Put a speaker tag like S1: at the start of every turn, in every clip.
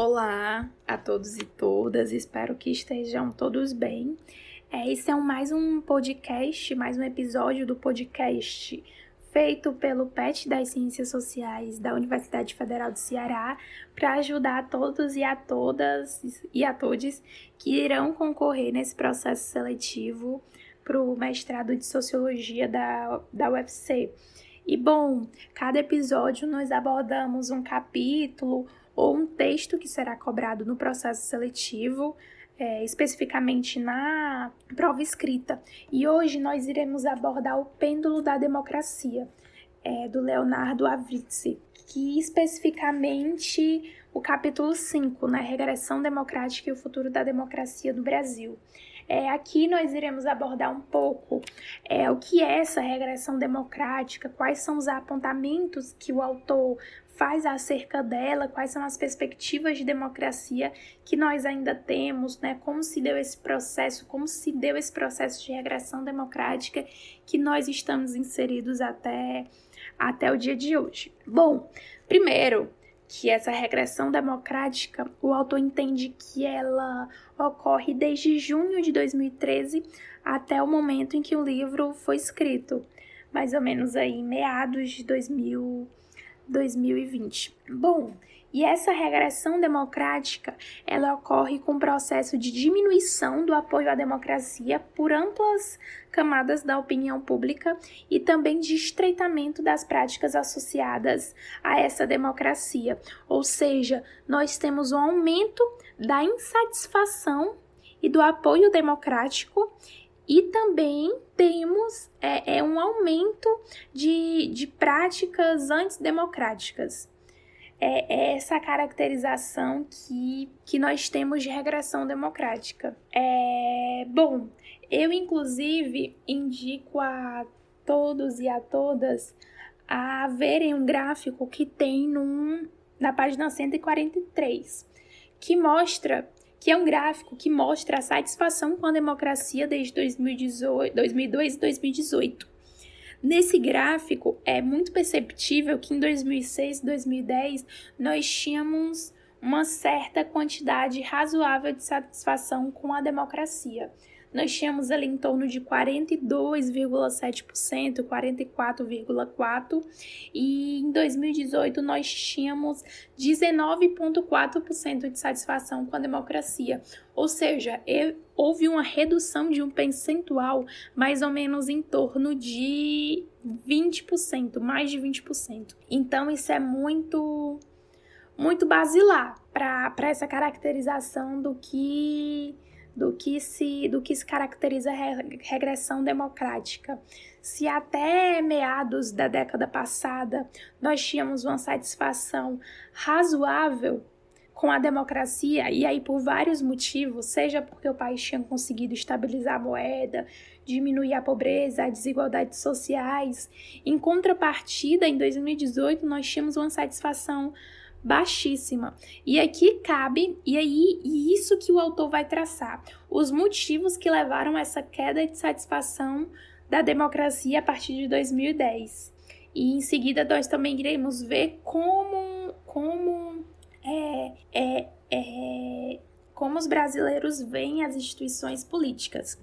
S1: Olá a todos e todas, espero que estejam todos bem. Esse é mais um podcast, mais um episódio do podcast feito pelo PET das Ciências Sociais da Universidade Federal do Ceará para ajudar a todos e a todas e a todos que irão concorrer nesse processo seletivo para o mestrado de Sociologia da UFC. E bom, cada episódio nós abordamos um capítulo ou um texto que será cobrado no processo seletivo, especificamente na prova escrita. E hoje nós iremos abordar o Pêndulo da Democracia, do Leonardo Avritzi, que especificamente o capítulo 5, né, Regressão Democrática e o Futuro da Democracia do Brasil. Aqui nós iremos abordar um pouco o que é essa regressão democrática, quais são os apontamentos que o autor faz acerca dela, quais são as perspectivas de democracia que nós ainda temos, né? Como se deu esse processo de regressão democrática que nós estamos inseridos até o dia de hoje. Bom, primeiro, que essa regressão democrática, o autor entende que ela ocorre desde junho de 2013 até o momento em que o livro foi escrito, mais ou menos aí em meados de 2020. Bom, e essa regressão democrática, ela ocorre com o processo de diminuição do apoio à democracia por amplas camadas da opinião pública e também de estreitamento das práticas associadas a essa democracia. Ou seja, nós temos um aumento da insatisfação e do apoio democrático e também temos um aumento de práticas antidemocráticas. É essa caracterização que nós temos de regressão democrática. Bom, eu inclusive indico a todos e a todas a verem um gráfico que tem na página 143, que é um gráfico que mostra a satisfação com a democracia desde 2002 e 2018. Nesse gráfico, é muito perceptível que em 2006 e 2010 nós tínhamos uma certa quantidade razoável de satisfação com a democracia. Nós tínhamos ali em torno de 42,7%, 44,4%, e em 2018 nós tínhamos 19,4% de satisfação com a democracia. Ou seja, houve uma redução de um percentual mais ou menos em torno de 20%, mais de 20%. Então isso é muito basilar para essa caracterização do que se caracteriza a regressão democrática. Se até meados da década passada nós tínhamos uma satisfação razoável com a democracia, e aí por vários motivos, seja porque o país tinha conseguido estabilizar a moeda, diminuir a pobreza, as desigualdades sociais, em contrapartida, em 2018 nós tínhamos uma satisfação baixíssima. E aqui cabe, e isso que o autor vai traçar, os motivos que levaram a essa queda de satisfação da democracia a partir de 2010. E em seguida nós também iremos ver como os brasileiros veem as instituições políticas.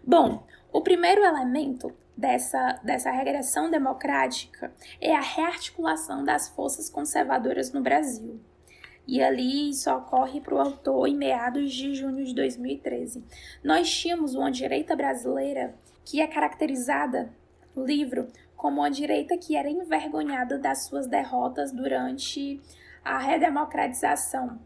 S1: Bom, o primeiro elemento dessa regressão democrática é a rearticulação das forças conservadoras no Brasil. E ali isso ocorre para o autor em meados de junho de 2013. Nós tínhamos uma direita brasileira que é caracterizada no livro como uma direita que era envergonhada das suas derrotas durante a redemocratização.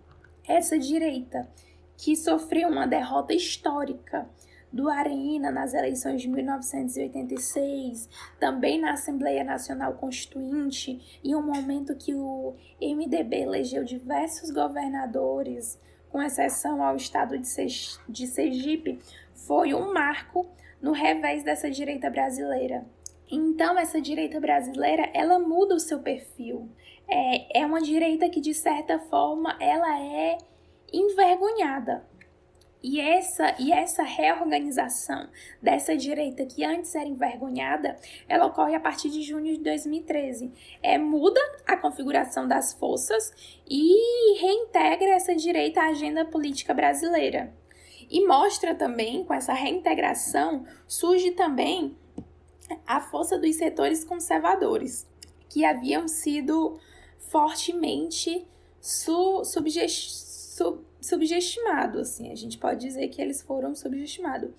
S1: Essa direita que sofreu uma derrota histórica do Arena nas eleições de 1986, também na Assembleia Nacional Constituinte, em um momento que o MDB elegeu diversos governadores, com exceção ao estado de Sergipe, foi um marco no revés dessa direita brasileira. Então, essa direita brasileira, ela muda o seu perfil. É uma direita que, de certa forma, ela é envergonhada. E essa reorganização dessa direita que antes era envergonhada, ela ocorre a partir de junho de 2013. Muda a configuração das forças e reintegra essa direita à agenda política brasileira. E mostra também, com essa reintegração, surge também a força dos setores conservadores, que haviam sido fortemente subestimados, assim, a gente pode dizer que eles foram subestimados.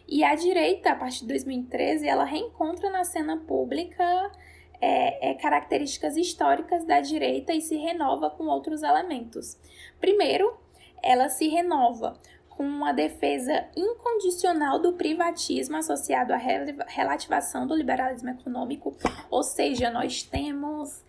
S1: E a direita, a partir de 2013, ela reencontra na cena pública características históricas da direita e se renova com outros elementos. Primeiro, ela se renova com uma defesa incondicional do privatismo associado à relativação do liberalismo econômico, ou seja, nós temos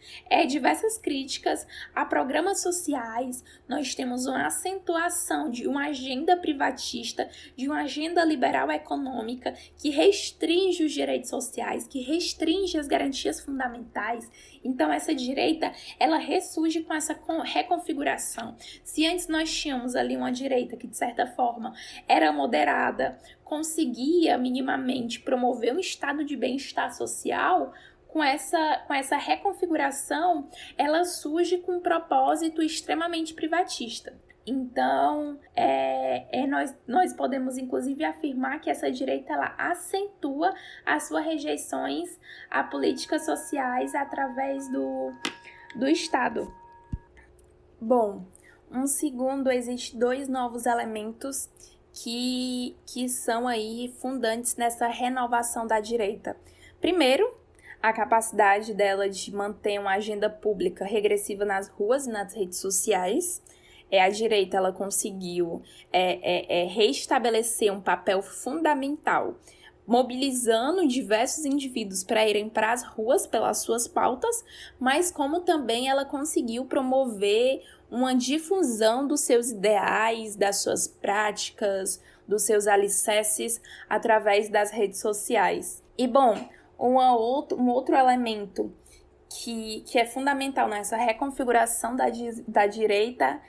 S1: diversas críticas a programas sociais, nós temos uma acentuação de uma agenda privatista, de uma agenda liberal econômica que restringe os direitos sociais, que restringe as garantias fundamentais. Então, essa direita, ela ressurge com essa reconfiguração. Se antes nós tínhamos ali uma direita que, de certa forma, era moderada, conseguia minimamente promover um estado de bem-estar social, com essa reconfiguração, ela surge com um propósito extremamente privatista. Então, nós podemos, inclusive, afirmar que essa direita ela acentua as suas rejeições a políticas sociais através do Estado. Bom, existem 2 novos elementos que são aí fundantes nessa renovação da direita. Primeiro, a capacidade dela de manter uma agenda pública regressiva nas ruas e nas redes sociais. A direita ela conseguiu reestabelecer um papel fundamental, mobilizando diversos indivíduos para irem para as ruas pelas suas pautas, mas como também ela conseguiu promover uma difusão dos seus ideais, das suas práticas, dos seus alicerces através das redes sociais. E, bom, um outro elemento que é fundamental nessa reconfiguração da direita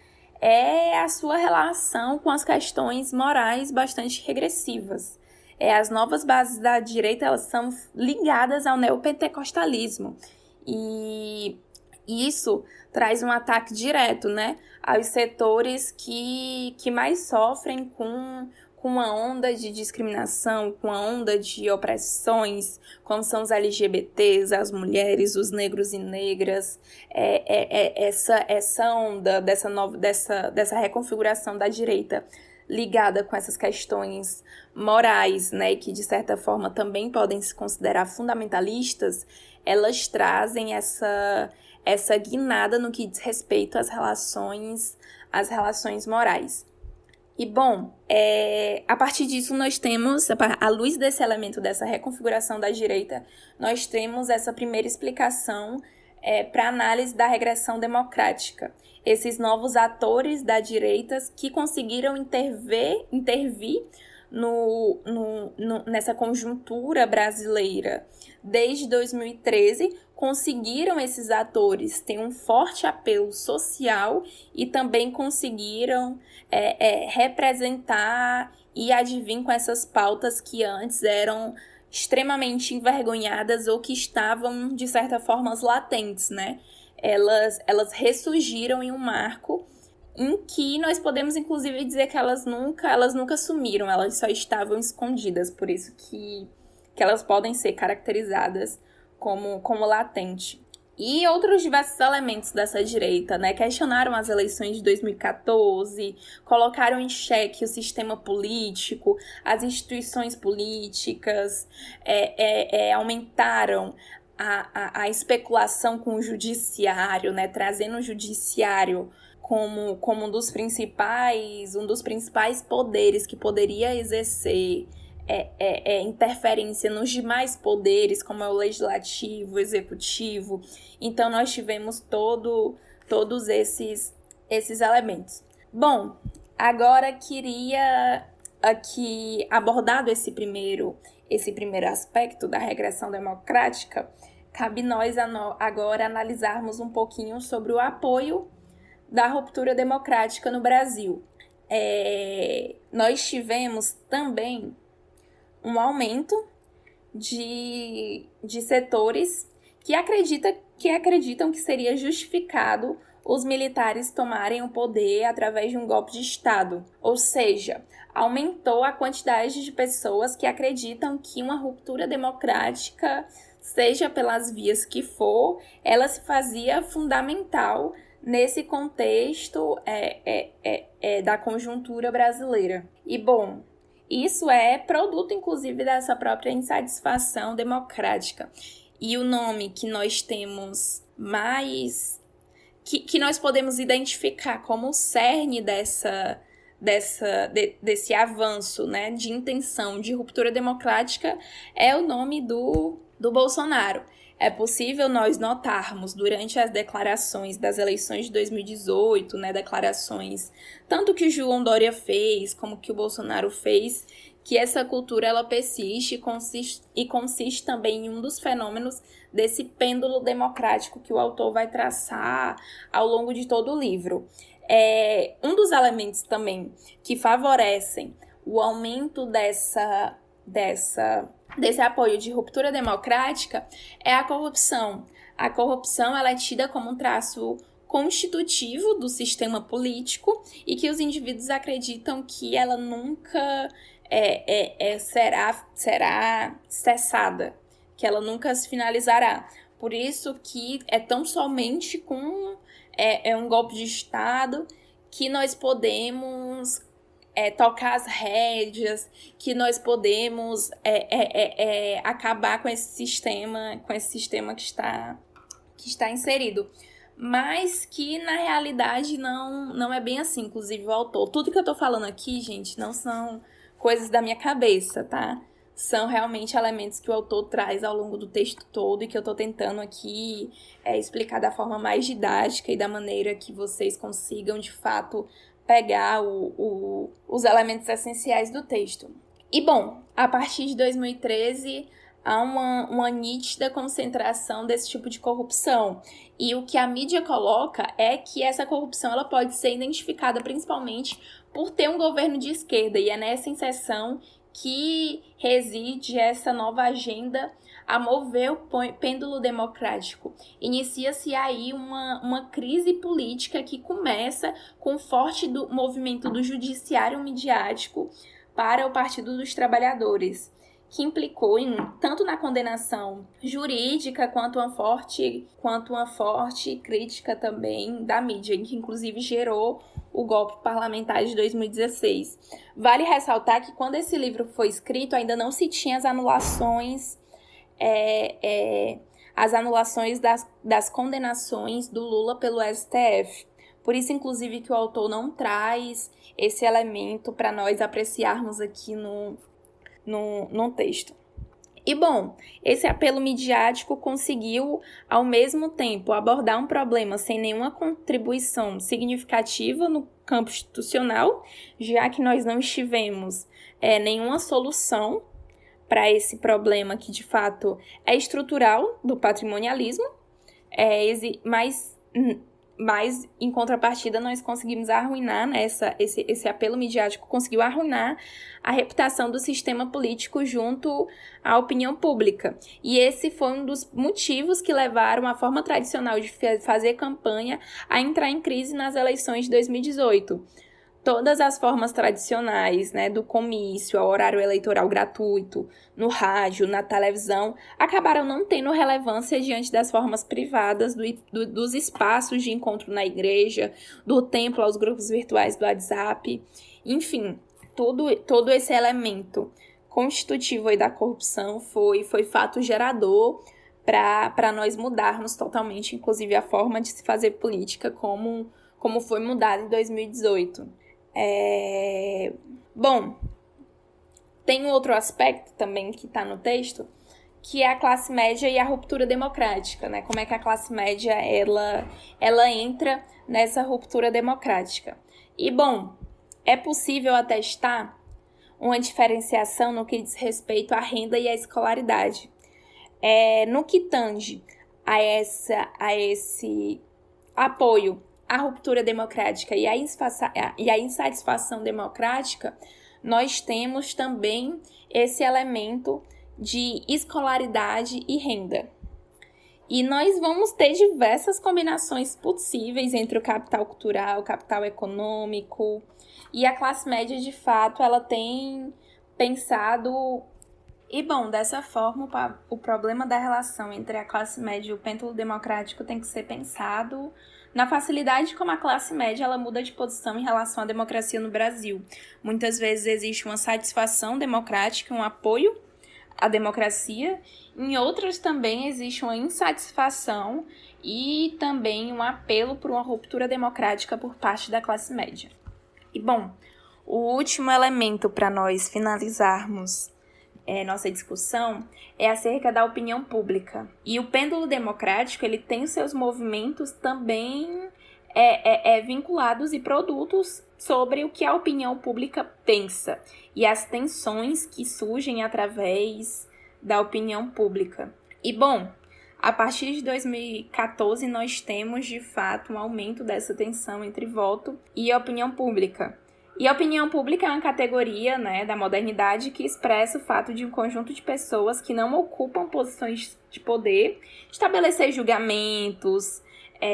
S1: é a sua relação com as questões morais bastante regressivas. As novas bases da direita elas são ligadas ao neopentecostalismo e isso traz um ataque direto, né, aos setores que mais sofrem com uma onda de discriminação, com a onda de opressões, como são os LGBTs, as mulheres, os negros e negras, essa onda dessa reconfiguração da direita ligada com essas questões morais, né, que de certa forma também podem se considerar fundamentalistas, elas trazem essa guinada no que diz respeito às relações morais. E, bom, a partir disso nós temos, à luz desse elemento, dessa reconfiguração da direita, nós temos essa primeira explicação para análise da regressão democrática. Esses novos atores da direita que conseguiram intervir nessa conjuntura brasileira desde 2013, conseguiram esses atores ter um forte apelo social e também conseguiram representar e advir com essas pautas que antes eram extremamente envergonhadas ou que estavam, de certa forma, latentes, né? Elas ressurgiram em um marco em que nós podemos, inclusive, dizer que elas nunca sumiram, elas só estavam escondidas, por isso que elas podem ser caracterizadas como latente. E outros diversos elementos dessa direita, né, questionaram as eleições de 2014, colocaram em xeque o sistema político, as instituições políticas, aumentaram a especulação com o judiciário, né, trazendo o judiciário como um dos principais poderes que poderia exercer interferência nos demais poderes, como é o legislativo, o executivo. Então, nós tivemos todos esses elementos. Bom, agora queria aqui, abordado esse primeiro aspecto da regressão democrática, cabe nós agora analisarmos um pouquinho sobre o apoio da ruptura democrática no Brasil. nós tivemos também um aumento de setores que acreditam que seria justificado os militares tomarem o poder através de um golpe de Estado. Ou seja, aumentou a quantidade de pessoas que acreditam que uma ruptura democrática, seja pelas vias que for, ela se fazia fundamental nesse contexto da conjuntura brasileira. E, bom, isso é produto, inclusive, dessa própria insatisfação democrática. E o nome que nós temos mais... que nós podemos identificar como o cerne desse avanço, né, de intenção de ruptura democrática é o nome do Bolsonaro. É possível nós notarmos durante as declarações das eleições de 2018, né, declarações tanto que o João Dória fez como que o Bolsonaro fez, que essa cultura ela persiste e consiste também em um dos fenômenos desse pêndulo democrático que o autor vai traçar ao longo de todo o livro. Um dos elementos também que favorecem o aumento desse apoio de ruptura democrática é a corrupção. A corrupção ela é tida como um traço constitutivo do sistema político e que os indivíduos acreditam que ela nunca será cessada, que ela nunca se finalizará. Por isso que é tão somente com um golpe de Estado que nós podemos tocar as rédeas, que nós podemos acabar com esse sistema que está inserido. Mas que, na realidade, não é bem assim, inclusive o autor. Tudo que eu tô falando aqui, gente, não são coisas da minha cabeça, tá? São realmente elementos que o autor traz ao longo do texto todo e que eu tô tentando aqui explicar da forma mais didática e da maneira que vocês consigam, de fato, pegar os elementos essenciais do texto. E, bom, a partir de 2013, há uma nítida concentração desse tipo de corrupção. E o que a mídia coloca é que essa corrupção ela pode ser identificada principalmente por ter um governo de esquerda. E é nessa inserção que reside essa nova agenda a mover o pêndulo democrático. Inicia-se aí uma crise política que começa com o forte movimento do judiciário midiático para o Partido dos Trabalhadores, que implicou tanto na condenação jurídica quanto uma forte crítica também da mídia, que inclusive gerou o golpe parlamentar de 2016. Vale ressaltar que quando esse livro foi escrito, ainda não se tinha as anulações das condenações do Lula pelo STF. Por isso, inclusive, que o autor não traz esse elemento para nós apreciarmos aqui no texto. E, bom, esse apelo midiático conseguiu, ao mesmo tempo, abordar um problema sem nenhuma contribuição significativa no campo institucional, já que nós não tivemos nenhuma solução para esse problema que, de fato, é estrutural do patrimonialismo, mas, em contrapartida, nós conseguimos arruinar, né, esse apelo midiático conseguiu arruinar a reputação do sistema político junto à opinião pública. E esse foi um dos motivos que levaram a forma tradicional de fazer campanha a entrar em crise nas eleições de 2018. Todas as formas tradicionais, né, do comício, ao horário eleitoral gratuito, no rádio, na televisão, acabaram não tendo relevância diante das formas privadas dos espaços de encontro na igreja, do templo aos grupos virtuais do WhatsApp. Enfim, todo esse elemento constitutivo aí da corrupção foi fato gerador para nós mudarmos totalmente, inclusive, a forma de se fazer política como foi mudada em 2018. Bom, tem um outro aspecto também que está no texto, que é a classe média e a ruptura democrática, né? Como é que a classe média ela entra nessa ruptura democrática. E, bom, é possível atestar uma diferenciação no que diz respeito à renda e à escolaridade. No que tange a esse apoio à ruptura democrática e à insatisfação democrática, nós temos também esse elemento de escolaridade e renda. E nós vamos ter diversas combinações possíveis entre o capital cultural, o capital econômico, e a classe média, de fato, ela tem pensado... E, bom, dessa forma, o problema da relação entre a classe média e o pêndulo democrático tem que ser pensado na facilidade como a classe média ela muda de posição em relação à democracia no Brasil. Muitas vezes existe uma satisfação democrática, um apoio à democracia, em outras também existe uma insatisfação e também um apelo por uma ruptura democrática por parte da classe média. E, bom, o último elemento para nós finalizarmos nossa discussão é acerca da opinião pública. E o pêndulo democrático, ele tem seus movimentos também vinculados e produtos sobre o que a opinião pública pensa e as tensões que surgem através da opinião pública. E, bom, a partir de 2014, nós temos, de fato, um aumento dessa tensão entre voto e opinião pública. E a opinião pública é uma categoria, da modernidade que expressa o fato de um conjunto de pessoas que não ocupam posições de poder estabelecer julgamentos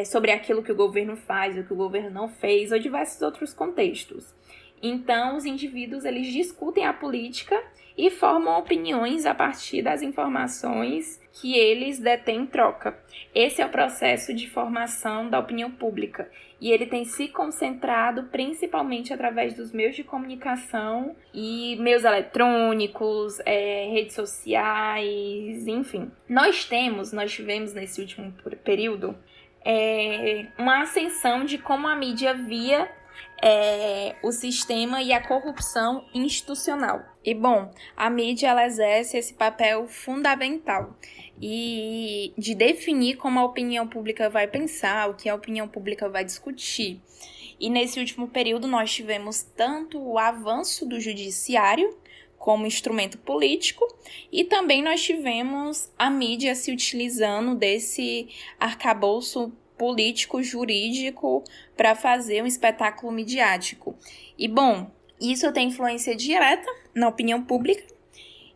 S1: sobre aquilo que o governo faz, o que o governo não fez, ou diversos outros contextos. Então, os indivíduos eles discutem a política e formam opiniões a partir das informações que eles detêm em troca. Esse é o processo de formação da opinião pública. E ele tem se concentrado principalmente através dos meios de comunicação e meios eletrônicos, redes sociais, enfim. Nós tivemos nesse último período uma ascensão de como a mídia via o sistema e a corrupção institucional. E, bom, a mídia ela exerce esse papel fundamental e de definir como a opinião pública vai pensar, o que a opinião pública vai discutir. E nesse último período nós tivemos tanto o avanço do judiciário como instrumento político e também nós tivemos a mídia se utilizando desse arcabouço político-jurídico para fazer um espetáculo midiático. E, bom, isso tem influência direta na opinião pública,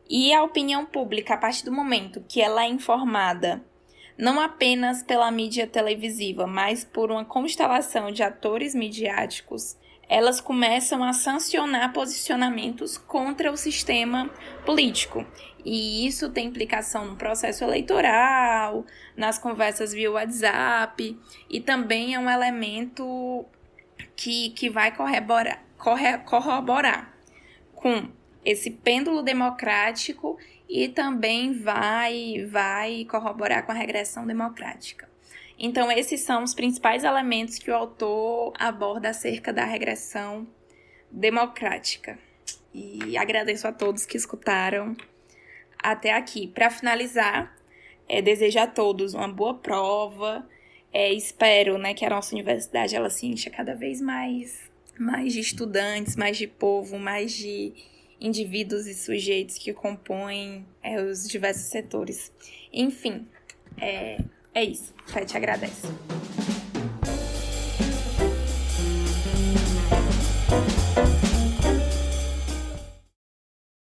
S1: e a opinião pública, a partir do momento que ela é informada não apenas pela mídia televisiva, mas por uma constelação de atores midiáticos, elas começam a sancionar posicionamentos contra o sistema político. E isso tem implicação no processo eleitoral, nas conversas via WhatsApp, e também é um elemento que vai corroborar com esse pêndulo democrático e também vai corroborar com a regressão democrática. Então, esses são os principais elementos que o autor aborda acerca da regressão democrática. E agradeço a todos que escutaram até aqui. Para finalizar, desejo a todos uma boa prova. Espero que a nossa universidade ela se encha cada vez mais de estudantes, mais de povo, mais de indivíduos e sujeitos que compõem os diversos setores. Enfim, é isso. Eu te agradeço.